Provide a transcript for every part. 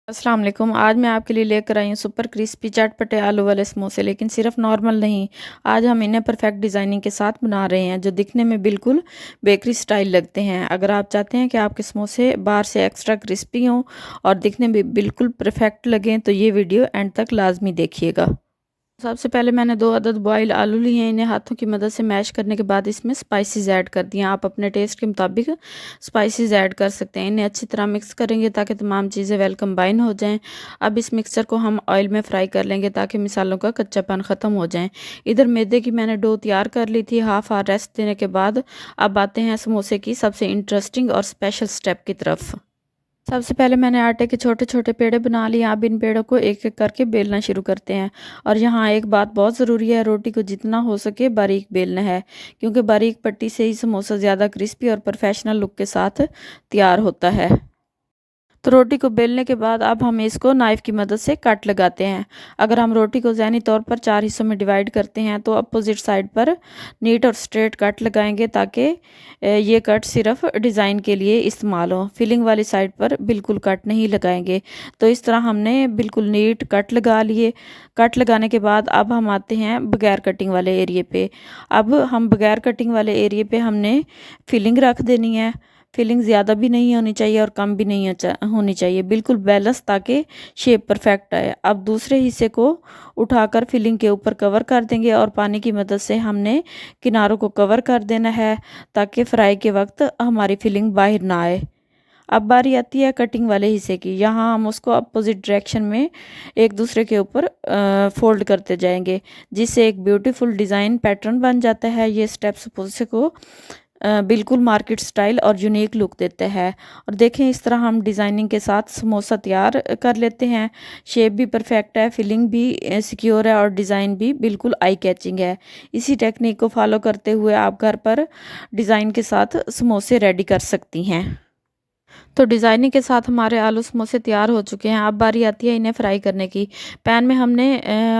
अस्सलाम वालेकुम। आज मैं आपके लिए लेकर आई हूँ सुपर क्रिस्पी चटपटे आलू वाले समोसे, लेकिन सिर्फ नॉर्मल नहीं। आज हम इन्हें परफेक्ट डिज़ाइनिंग के साथ बना रहे हैं जो दिखने में बिल्कुल बेकरी स्टाइल लगते हैं। अगर आप चाहते हैं कि आपके समोसे बाहर से एक्स्ट्रा क्रिस्पी हों और दिखने में बिल्कुल परफेक्ट लगें तो ये वीडियो एंड तक लाजमी देखिएगा। सबसे पहले मैंने 2 अदद बॉयल आलू लिए हैं। इन्हें हाथों की मदद से मैश करने के बाद इसमें स्पाइसेस ऐड कर दिए। आप अपने टेस्ट के मुताबिक स्पाइसेस ऐड कर सकते हैं। इन्हें अच्छी तरह मिक्स करेंगे ताकि तमाम चीज़ें वेल कंबाइन हो जाएं। अब इस मिक्सचर को हम ऑयल में फ्राई कर लेंगे ताकि मिसालों का कच्चापन ख़त्म हो जाए। इधर मैदे की मैंने डो तैयार कर ली थी। हाफ आवर रेस्ट देने के बाद अब आते हैं समोसे की सबसे इंटरेस्टिंग और स्पेशल स्टेप की तरफ। सबसे पहले मैंने आटे के छोटे छोटे पेड़े बना लिए। अब इन पेड़ों को एक एक करके बेलना शुरू करते हैं। और यहाँ एक बात बहुत ज़रूरी है, रोटी को जितना हो सके बारीक बेलना है, क्योंकि बारीक पट्टी से ही समोसा ज़्यादा क्रिस्पी और प्रोफेशनल लुक के साथ तैयार होता है। तो रोटी को बेलने के बाद अब हम इसको नाइफ़ की मदद से कट लगाते हैं। अगर हम रोटी को ज़हनी तौर पर 4 हिस्सों में डिवाइड करते हैं तो अपोजिट साइड पर नीट और स्ट्रेट कट लगाएंगे ताकि ये कट सिर्फ डिज़ाइन के लिए इस्तेमाल हो। फिलिंग वाली साइड पर बिल्कुल कट नहीं लगाएंगे। तो इस तरह हमने बिल्कुल नीट कट लगा लिए। कट लगाने के बाद अब हम आते हैं बगैर कटिंग वाले एरिए पे। अब हम बगैर कटिंग वाले एरिए पे हमने फिलिंग रख देनी है। फिलिंग ज़्यादा भी नहीं होनी चाहिए और कम भी नहीं होनी चाहिए, बिल्कुल बैलेंस, ताकि शेप परफेक्ट आए। अब दूसरे हिस्से को उठाकर फिलिंग के ऊपर कवर कर देंगे और पानी की मदद से हमने किनारों को कवर कर देना है ताकि फ्राई के वक्त हमारी फिलिंग बाहर ना आए। अब बारी आती है कटिंग वाले हिस्से की। यहाँ हम उसको अपोजिट डायरेक्शन में एक दूसरे के ऊपर फोल्ड करते जाएंगे, जिससे एक ब्यूटीफुल डिज़ाइन पैटर्न बन जाता है। ये स्टेप्स समोसे को बिल्कुल मार्केट स्टाइल और यूनिक लुक देते हैं। और देखें, इस तरह हम डिज़ाइनिंग के साथ समोसा तैयार कर लेते हैं। शेप भी परफेक्ट है, फिलिंग भी सिक्योर है और डिज़ाइन भी बिल्कुल आई कैचिंग है। इसी टेक्निक को फॉलो करते हुए आप घर पर डिज़ाइन के साथ समोसे रेडी कर सकती हैं। तो डिज़ाइनिंग के साथ हमारे आलू समोसे तैयार हो चुके हैं। अब बारी आती है इन्हें फ्राई करने की। पैन में हमने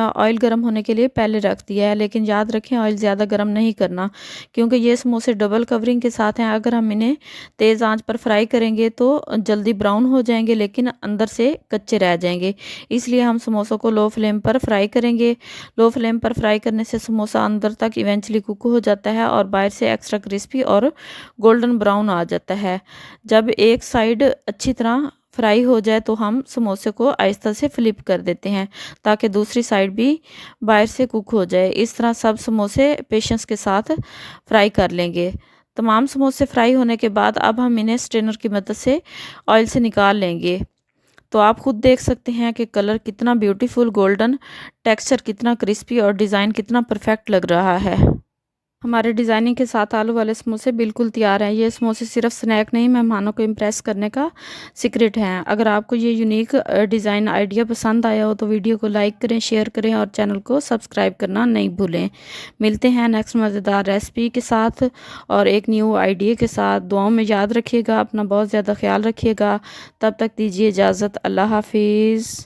ऑयल गर्म होने के लिए पहले रख दिया है, लेकिन याद रखें ऑयल ज़्यादा गर्म नहीं करना, क्योंकि ये समोसे डबल कवरिंग के साथ हैं। अगर हम इन्हें तेज़ आंच पर फ्राई करेंगे तो जल्दी ब्राउन हो जाएंगे, लेकिन अंदर से कच्चे रह जाएंगे। इसलिए हम समोसों को लो फ्लेम पर फ्राई करेंगे। लो फ्लेम पर फ्राई करने से समोसा अंदर तक इवेंचुअली कुक हो जाता है और बाहर से एक्स्ट्रा क्रिस्पी और गोल्डन ब्राउन आ जाता है। जब एक साइड अच्छी तरह फ्राई हो जाए तो हम समोसे को आहिस्ता से फ्लिप कर देते हैं ताकि दूसरी साइड भी बाहर से कुक हो जाए। इस तरह सब समोसे पेशेंस के साथ फ्राई कर लेंगे। तमाम समोसे फ्राई होने के बाद अब हम इन्हें स्ट्रेनर की मदद से ऑयल से निकाल लेंगे। तो आप खुद देख सकते हैं कि कलर कितना ब्यूटीफुल गोल्डन, टेक्सचर कितना क्रिस्पी और डिज़ाइन कितना परफेक्ट लग रहा है। हमारे डिज़ाइनिंग के साथ आलू वाले समोसे बिल्कुल तैयार हैं। ये समोसे सिर्फ स्नैक नहीं, मेहमानों को इम्प्रेस करने का सीक्रेट हैं। अगर आपको ये यूनिक डिज़ाइन आइडिया पसंद आया हो तो वीडियो को लाइक करें, शेयर करें और चैनल को सब्सक्राइब करना नहीं भूलें। मिलते हैं नेक्स्ट मज़ेदार रेसिपी के साथ और एक न्यू आइडिया के साथ। दुआओं में याद रखिएगा, अपना बहुत ज़्यादा ख्याल रखिएगा। तब तक दीजिए इजाज़त। अल्लाह हाफिज़।